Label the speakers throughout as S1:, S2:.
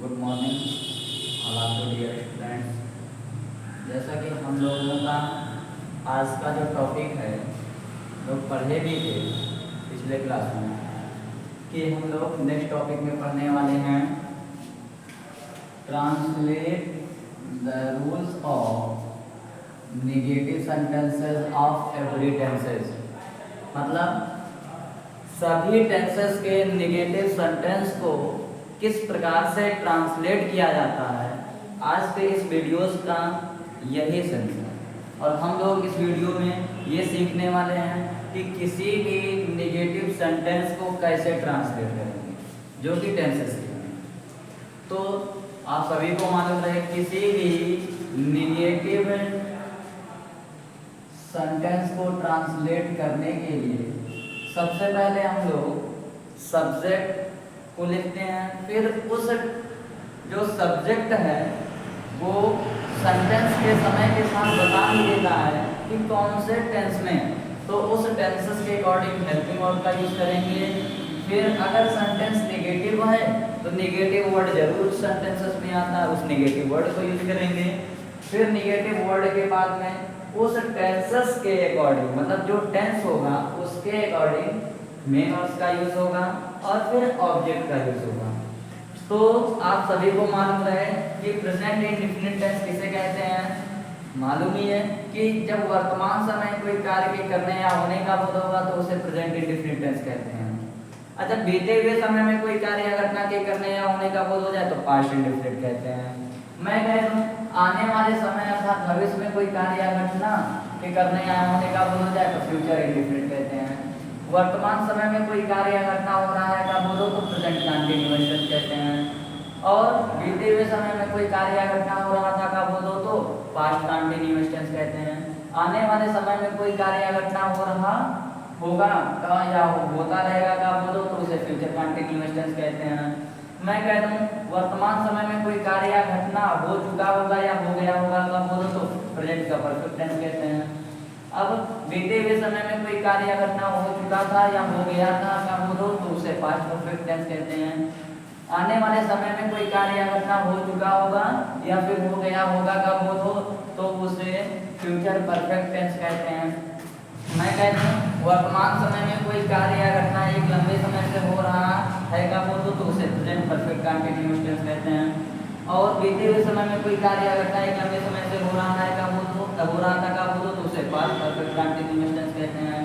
S1: Good morning all of you dear students. जैसा कि हम लोगों का आज का जो टॉपिक है लोग पढ़े भी थे पिछले क्लास में कि हम लोग नेक्स्ट टॉपिक में पढ़ने वाले हैं translate the rules of negative sentences of every tenses. मतलब सभी टेंसेस के नेगेटिव सेंटेंस को किस प्रकार से ट्रांसलेट किया जाता है, आज के इस वीडियोस का यही सेंस है। और हम लोग इस वीडियो में ये सीखने वाले हैं कि किसी भी नेगेटिव सेंटेंस को कैसे ट्रांसलेट करेंगे जो कि टेंसेस के हैं। तो आप सभी को मालूम रहे किसी भी नेगेटिव सेंटेंस को ट्रांसलेट करने के लिए सबसे पहले हम लोग सब्जेक्ट को लिखते हैं, फिर उस जो सब्जेक्ट है वो सेंटेंस के समय के साथ बता ही देता है कि कौन से टेंस में, तो उस टेंसेस के अकॉर्डिंग हेल्पिंग वर्ब का यूज करेंगे। फिर अगर सेंटेंस नेगेटिव है तो नेगेटिव वर्ड जरूर सेंटेंसेस में आता है, उस नेगेटिव वर्ड को यूज करेंगे। फिर नेगेटिव वर्ड के बाद में उस टेंसेस के अकॉर्डिंग, मतलब जो टेंस होगा उसके अकॉर्डिंग मेन वर्ब्स का यूज होगा और फिर ऑब्जेक्ट का यूज होगा। तो आप सभी को मालूम रहे कि प्रेजेंट इंडेफिनिट टेंस किसे कहते हैं। मालूम ही है कि जब वर्तमान समय कोई कार्य के करने या होने का बोध होगा तो उसे प्रेजेंट इंडेफिनिट टेंस कहते हैं। अच्छा, बीते हुए समय में कोई कार्य या घटना के करने या होने का बोध हो जाए तो पास्ट इंडेफिनिट कहते हैं। मैं कह दूं आने वाले समय अर्थात भविष्य में कोई कार्य या घटना के करने या होने का बोध हो जाए तो फ्यूचर इंडेफिनिट कहते हैं। वर्तमान समय में कोई कार्य या घटना हो रहा है का बोलो तो प्रेजेंट कंटिन्यूअस टेंस कहते हैं। और बीते हुए समय में कोई कार्य या घटना हो रहा था का बोलो तो पास्ट कंटिन्यूअस टेंस कहते हैं। आने वाले समय में कोई कार्य या घटना हो रहा होगा का या होता रहेगा का बोलो तो उसे फ्यूचर कंटिन्यूअस टेंस कहते हैं। मैं कह दूं वर्तमान समय में कोई कार्य या घटना हो चुका होगा या हो गया होगा का बोलो तो प्रेजेंट का परफेक्ट टेंस कहते हैं। अब बीते हुए समय में कोई कार्य या घटना हो चुका था या हो गया था का बोलो तो उसे पास्ट परफेक्ट टेंस कहते हैं। आने वाले समय में कोई कार्य या घटना हो चुका होगा या फिर हो गया होगा का बोलो तो उसे फ्यूचर परफेक्ट टेंस कहते हैं। मैं कहता हूँ वर्तमान समय में कोई कार्य या घटना एक लंबे समय से हो रहा है का बोलो तो उसे प्रेजेंट परफेक्ट कंटिन्यूअस टेंस कहते हैं। और बीते हुए समय में कोई कार्य या घटना एक लंबे समय से हो रहा है का बोलो हो रहा था का बोलो तो उसे पास्ट परफेक्ट कंटिन्यूअस टेंस कहते हैं।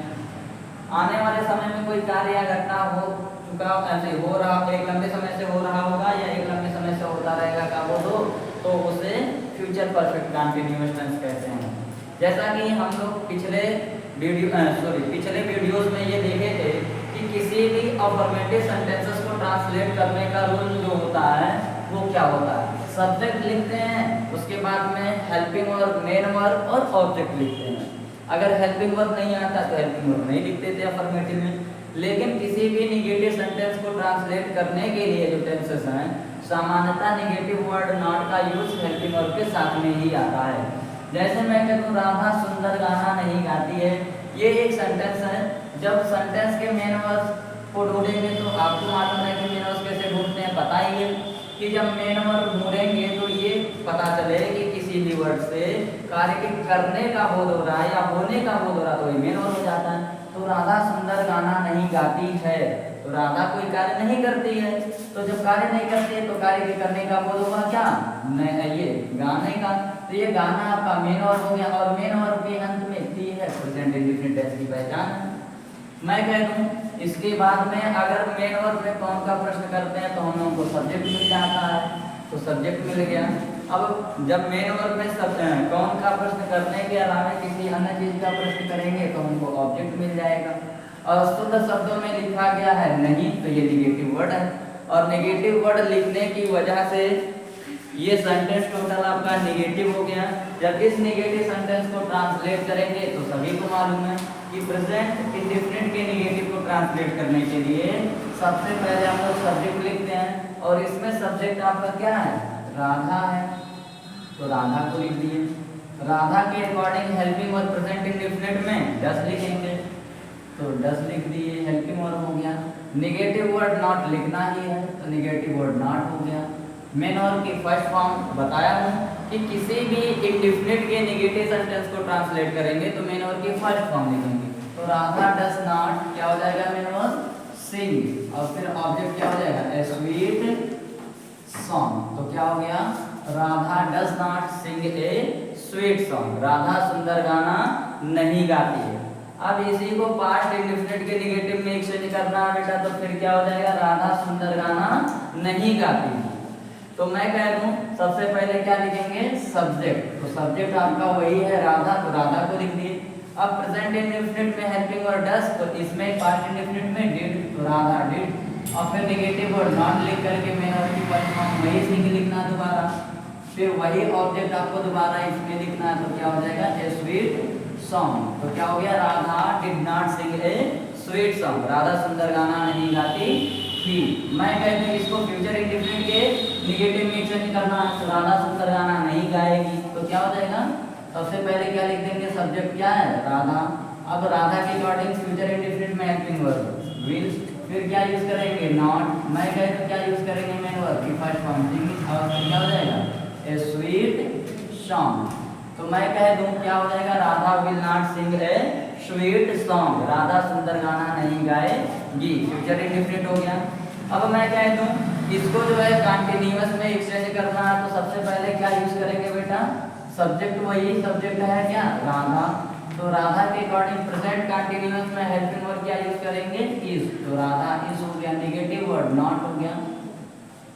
S1: आने वाले समय में कोई कार्य या घटना हो चुका ऐसे हो रहा एक लंबे समय से हो रहा होगा या एक लंबे समय से होता रहेगा का बोलो तो उसे फ्यूचर परफेक्ट कंटिन्यूअस टेंस कहते हैं। जैसा कि हम लोग पिछले वीडियोस में ये देखे थे कि किसी भी अफर्मेटिव सेंटेंसेस को ट्रांसलेट करने का रूल जो होता है वो क्या होता है, सब्जेक्ट लिखते हैं, उसके बाद में हेल्पिंग वर्ब, मेन वर्ब और ऑब्जेक्ट लिखते हैं। अगर हेल्पिंग वर्ब नहीं आता तो हेल्पिंग वर्ब नहीं लिखते थे अफर्मेटिव में। लेकिन किसी भी नेगेटिव सेंटेंस को ट्रांसलेट करने के लिए जो टेंसेस हैं सामान्यतः नेगेटिव वर्ड नॉट का यूज हेल्पिंग वर्ब के साथ में ही आता है। जैसे मैं कहूँ राधा सुंदर गाना नहीं गाती है, ये एक सेंटेंस है। जब सेंटेंस के मेन वर्ब को ढूंढेंगे तो आपको मालूम है कि मेन वर्ब कैसे ढूंढते हैं, पता ही है कि जब मेन वर्ब ढूंढेंगे तो ये पता चले कि किसी भी वर्ड से कार्य के करने का बोध हो रहा है या होने का बोध हो रहा है तो ये मेन वर्ब हो जाता है। तो राधा सुंदर गाना नहीं गाती है तो राधा कोई कार्य नहीं करती है, तो जब कार्य नहीं करती है तो कार्य के करने का बोध होगा क्या, नहीं ये गाने का। तो ये गाना आपका मेन वर्ब हो गया और मेन वर्ब के अंत में टी है, प्रेजेंट इंडेफिनिट टेंस की पहचान है। मैं कह दूं इसके बाद में अगर मेन वर्ब में कौन का प्रश्न करते हैं तो हम लोगों को सब्जेक्ट मिल जाता है, तो सब्जेक्ट मिल गया। अब जब मेन वर्ब में कौन का प्रश्न करने के अलावा किसी अन्य चीज का प्रश्न करेंगे तो हमको ऑब्जेक्ट मिल जाएगा। और शुद्ध शब्दों में लिखा गया है नहीं तो ये निगेटिव वर्ड है, और नेगेटिव वर्ड लिखने की वजह से ये सेंटेंस टोटल आपका नेगेटिव हो गया। जब इस नेगेटिव सेंटेंस को ट्रांसलेट करेंगे तो सभी को मालूम है कि प्रेजेंट इंडेफिनिट के नेगेटिव को ट्रांसलेट करने के लिए सबसे पहले हम लोग सब्जेक्ट लिखते हैं और इसमें सब्जेक्ट आपका क्या है, राधा है, तो राधा को लिख दिए। राधा के according helping verb present indefinite में डस लिखेंगे तो डस लिख दिए, हेल्पिंग वर्ब हो गया। नेगेटिव वर्ड नॉट लिखना ही है तो नेगेटिव वर्ड नॉट हो गया। मेन वर्ब की फर्स्ट फॉर्म बताया हूँ कि किसी भी इंडेफिनिट के नेगेटिव सेंटेंस को ट्रांसलेट करेंगे तो मेन वर्ब की फर्स्ट फॉर्म लिखेंगे। तो राधा डज नॉट क्या हो जाएगा मेन वर्ब सिंग, और फिर ऑब्जेक्ट क्या हो जाएगा ए स्वीट सॉन्ग। तो क्या हो गया Radha does not sing a sweet song, Radha सुंदर गाना नहीं गाती है। अब इसी को पास्ट इंडेफिनिट के नेगेटिव में एक्सचेंज करना है बेटा, तो फिर क्या हो जाएगा राधा सुंदर गाना नहीं गाती है। तो मैं कह दूं सबसे पहले क्या लिखेंगे सब्जेक्ट, तो सब्जेक्ट आपका वही है राधा, तो राधा को लिख दिए। अब प्रेजेंट इंडेफिनिट में हेल्पिंग वर्ब डज, तो इसमें पास्ट इंडेफिनिट में डिड, तो राधा डिड, और फिर नेगेटिव वर्ड नॉट लिख करके मेन वर्ब की फर्स्ट फॉर्म वही सिंग लिखना दोबारा, फिर वही ऑब्जेक्ट आपको दोबारा इसमें लिखना है। तो क्या हो जाएगा ए स्वीट सॉन्ग। तो क्या हो गया Radha did not sing a sweet song, Radha सुंदर गाना नहीं गाती थी। मैं कहती हूँ इसको फ्यूचर इंडेफिनिट के नेगेटिव में चेंज करना है, तो राधा सुंदर गाना नहीं गाएगी। तो क्या हो जाएगा सबसे पहले क्या लिख देंगे सब्जेक्ट क्या है राधा, अब राधा के अकॉर्डिंग फ्यूचर इंडेफिनिट में हेल्पिंग वर्ब विल, फिर क्या यूज करेंगे नॉट, मैं कह तो क्या यूज करेंगे मेन वर्ब की फर्स्ट फॉर्म सिंग, और फिर क्या हो जाएगा ए स्वीट सॉन्ग। तो मैं कह दूं क्या हो जाएगा Radha will not sing a sweet song, Radha सुंदर गाना नहीं गाएगी, फ्यूचर इंडेफिनिट हो गया। अब मैं कह दूं इसको जो है कंटीन्यूअस में एक्सचेंज करना है, तो सबसे पहले क्या यूज करेंगे बेटा सब्जेक्ट, वही सब्जेक्ट है क्या राधा, तो राधा के अकॉर्डिंग प्रेजेंट कंटीन्यूअस में हेल्पिंग वर्ब क्या यूज करेंगे इज, तो राधा इज हो गया, नेगेटिव वर्ड नॉट हो गया।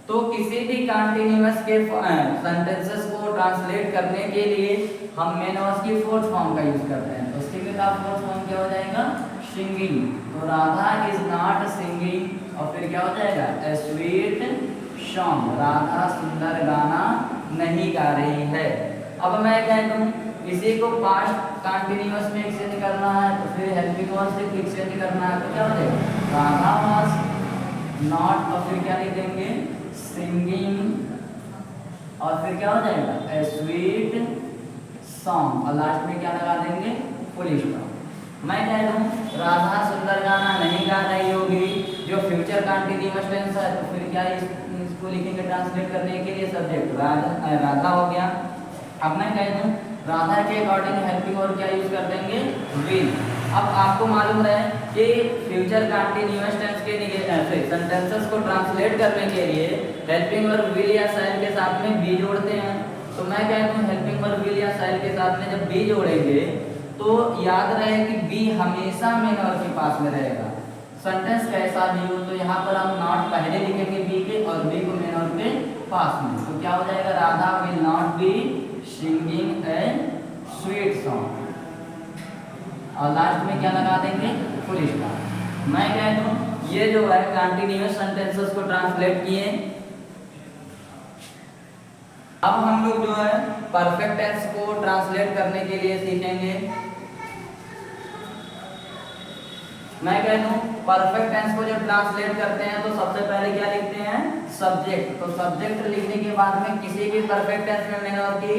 S1: तो किसी भी कंटीन्यूअस के सेंटेंसेस को ट्रांसलेट करने के लिए हम मेन वर्ब की फोर्थ फॉर्म का यूज करते हैं। तो सिंग का फोर्थ फॉर्म क्या हो जाएगा सिंगिंग, तो राधा इज नॉट सिंगिंग, और फिर क्या हो जाएगा ए स्वीट सॉन्ग, राधा सुंदर गाना नहीं गा रही है। अब मैं कह दूं इसी को पास्ट कंटीन्यूअस में एक्सचेंज करना है, तो फिर हेल्पिंग वर्ब से एक्सचेंज करना है, तो क्या हो जाएगा राधा वाज नॉट, और फिर क्या लिख देंगे सिंगिंग, और फिर क्या हो जाएगा ए स्वीट सॉन्ग, और लास्ट में क्या लगा देंगे फुल स्टॉप। मैं कह दूं राधा सुंदर गाना नहीं गा रही होगी, जो फ्यूचर कंटीन्यूअस टेंस है, तो फिर क्या इसको लिखेंगे ट्रांसलेट करने के लिए सब्जेक्ट राधा हो गया। अब मैं कह दूं राधा के अकॉर्डिंग हेल्पिंग वर्ब क्या यूज कर देंगे विल। अब आपको मालूम रहे कि फ्यूचर कंटीन्यूअस टेंस के सेंटेंसेस को ट्रांसलेट करने के लिए हेल्पिंग वर्ब विल या शैल के साथ में बी जोड़ते हैं। तो मैं कहता हूँ हेल्पिंग वर्ब विल या शैल के साथ में जब बी जोड़ेंगे तो याद रहे कि बी हमेशा मेन वर्ब के पास में रहेगा, सेंटेंस कैसा भी हो। तो यहाँ पर हम नॉट पहले लिखेंगे बी के और बी को मेन वर्ब के पास में, तो क्या हो जाएगा Radha will not be singing a sweet song, और लास्ट में क्या लगा देंगे फुल स्टॉप। मैं कह दूं ये जो है कंटीन्यूअस सेंटेंसेस को ट्रांसलेट किए। अब हम लोग जो है परफेक्ट टेंस को ट्रांसलेट करने के लिए सीखेंगे। मैं कह दूं परफेक्ट टेंस को जब ट्रांसलेट करते हैं तो सबसे पहले क्या लिखते हैं सब्जेक्ट। तो सब्जेक्ट लिखने के बाद में किसी भी परफेक्ट टेंस में मेन वर्ब की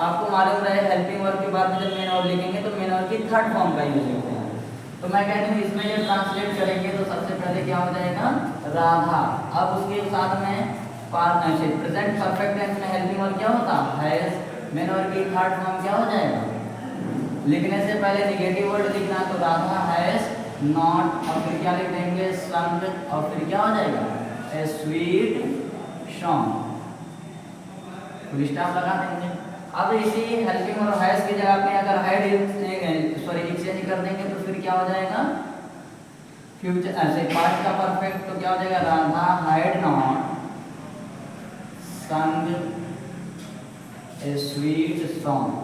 S1: आपको मालूम रहे हेल्पिंग वर्ब के बाद में जब मेन वर्ब लिखेंगे तो मेन वर्ब की थर्ड फॉर्म का यूज करते हैं। तो मैं कहती हूँ इसमें जब ट्रांसलेट करेंगे तो सबसे पहले क्या हो जाएगा राधा। अब उसके साथ में प्रेजेंट परफेक्ट टेंस में हेल्पिंग वर्ब क्या होता है मेन वर्ब की थर्ड फॉर्म क्या हो जाएगा, लिखने से पहले नेगेटिव वर्ड लिखना, तो राधा हैज नॉट, और फिर क्या लिख देंगे संग, और फिर क्या हो जाएगा ए स्वीट सॉन्ग, फुल स्टॉप लगा देंगे। अब इसी हेल्पिंग और हैज की जगह पे अगर हैड एक्सचेंज कर देंगे तो फिर क्या हो जाएगा फ्यूचर ऐसे पास्ट का परफेक्ट, तो क्या हो जाएगा राधा हैड नॉट संग ए स्वीट सॉन्ग।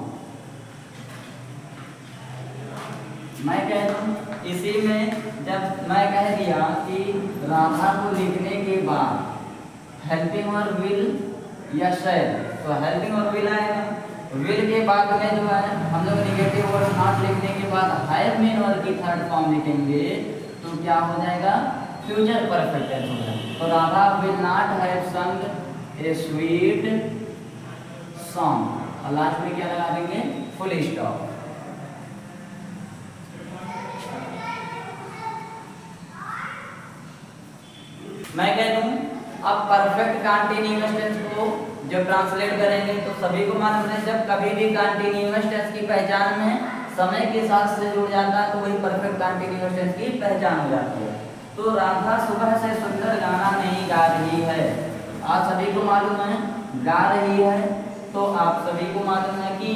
S1: मैं कह दूं इसी में जब मैं कह दिया कि राधा को लिखने के बाद हेल्पिंग वर्ब विल या शैल, तो हेल्पिंग वर्ब विल आएगा, विल के बाद में जो है हम लोग नेगेटिव वर्ड नॉट लिखने के बाद हैव मेन वर्ब की थर्ड फॉर्म लिखेंगे तो क्या हो जाएगा फ्यूचर परफेक्ट टेंस हो जाएगा। तो राधा विल नॉट हैव संग ए स्वीट सॉन्ग, और लास्ट में क्या लगा देंगे फुल स्टॉप। मैं कह दूं अब परफेक्ट कंटीन्यूअस टेंस को जब ट्रांसलेट करेंगे तो सभी को मालूम है, जब कभी भी कंटीन्यूअस टेंस की पहचान में समय के साथ से जुड़ जाता है तो वही परफेक्ट कंटीन्यूअस टेंस की पहचान हो जाती है। तो राधा सुबह से सुंदर गाना नहीं गा रही है, आप सभी को मालूम है गा रही है, तो आप सभी को मालूम है कि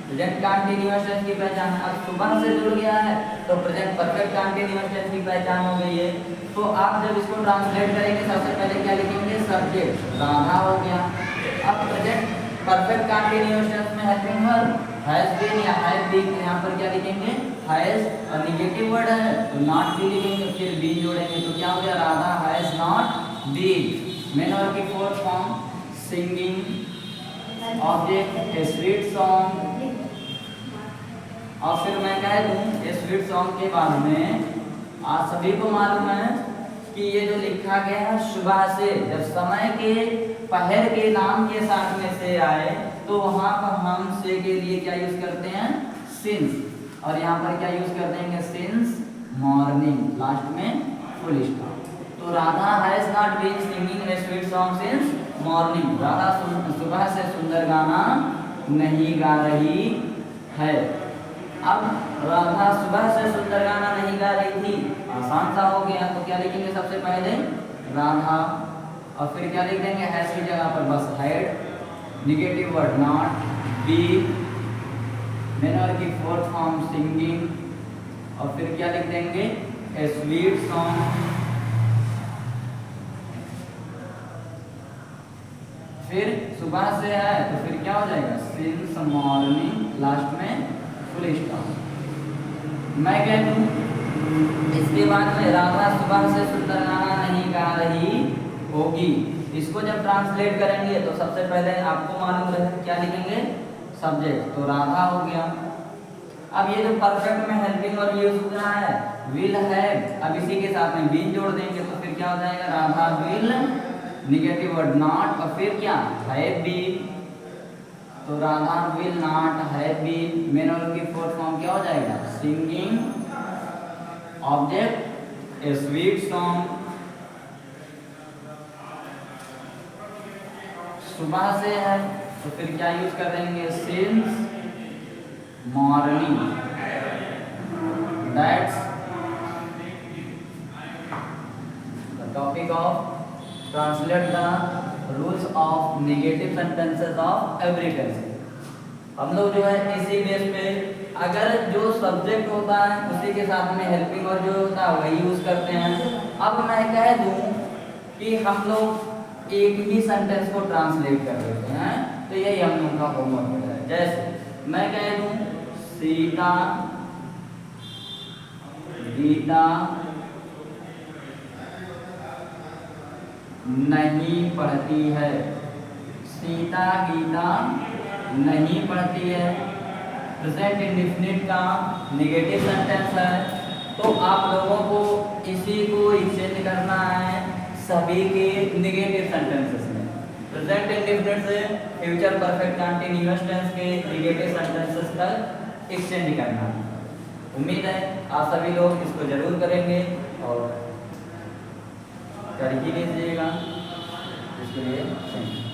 S1: प्रेजेंट कंटीन्यूअस टेंस की पहचान अब सुबह से जुड़ गया है तो प्रेजेंट परफेक्ट कंटीन्यूअस टेंस की पहचान हो गई है। तो आप जब इसको ट्रांसलेट करेंगे सबसे पहले क्या लिखेंगे, सब्जेक्ट राधा हो गया। अब प्रेजेंट परफेक्ट कंटीन्यूअस टेंस में हेल्पिंग वर्ब हैज बीन या हैव बीन, यहाँ पर क्या लिखेंगे हैज, और निगेटिव वर्ड है तो नॉट भी लिखेंगे, फिर बीन जोड़ेंगे तो क्या हो गया, Radha has not been. Main verb की fourth form singing, object a sweet song, और फिर मैं कह दूं ये स्वीट सॉन्ग के बारे में आप सभी को मालूम है कि ये जो लिखा गया है सुबह से, जब समय के पहर के नाम के साथ में से आए तो वहां पर हम से के लिए क्या यूज करते हैं, सिंस, और यहाँ पर क्या यूज कर देंगे, सिंस मॉर्निंग, लास्ट में फुल स्टॉप। तो Radha has not been singing a sweet song since morning, Radha सुबह से सुंदर गाना नहीं गा रही है। अब राधा सुबह से सुंदर गाना नहीं गा रही थी, आसान सा हो गया, तो क्या लिखेंगे सबसे पहले राधा, और फिर क्या लिख देंगे हैज की जगह पर बस had, negative word not, be, main verb की फोर्थ फॉर्म सिंगिंग, और फिर क्या लिख देंगे ए स्वीट सॉन्ग, फिर सुबह से है तो फिर क्या हो जाएगा सिंस मॉर्निंग, लास्ट में फुल स्टॉप। मैं कह दूं इसके बाद में राधा सुबह से सुंदर गाना नहीं गा रही होगी, इसको जब ट्रांसलेट करेंगे तो सबसे पहले आपको मालूम रहे क्या लिखेंगे, सब्जेक्ट, तो राधा हो गया। अब ये जो परफेक्ट में हेल्पिंग वर्ब यूज हो रहा है विल हैव, अब इसी के साथ में बीन जोड़ देंगे तो फिर क्या हो जाएगा, Radha will, negative word not, और फिर क्या हैव बीन, तो Radha will not have been, main verb की फोर्थ फॉर्म क्या हो जाएगा singing, object a sweet song, सुबह से है तो फिर क्या यूज कर देंगे since morning, that's the topic of translate the rules of negative sentences of every tense. हम लोग जो है इसी बेस पे अगर जो सब्जेक्ट होता है उसी के साथ में हेल्पिंग वर्ब जो होता है वही यूज करते हैं। अब मैं कह दूं कि हम लोग एक ही सेंटेंस को ट्रांसलेट कर देते हैं तो यही हम लोग का होमवर्क है। जैसे मैं कह दूं सीता गीता नहीं पढ़ती है, सीता गीता नहीं पढ़ती है प्रेजेंट इंडेफिनिट का नेगेटिव सेंटेंस है, तो आप लोगों को इसी को एक्सचेंज करना है सभी के नेगेटिव सेंटेंसेस में। प्रेजेंट इंडेफिनिट से फ्यूचर परफेक्ट कंटीन्यूअस टेंस के नेगेटिव सेंटेंसेस तक एक्सचेंज करना है। उम्मीद है आप सभी लोग इसको जरूर करेंगे और कर ही लीजिएगा। इसके लिए थैंक यू।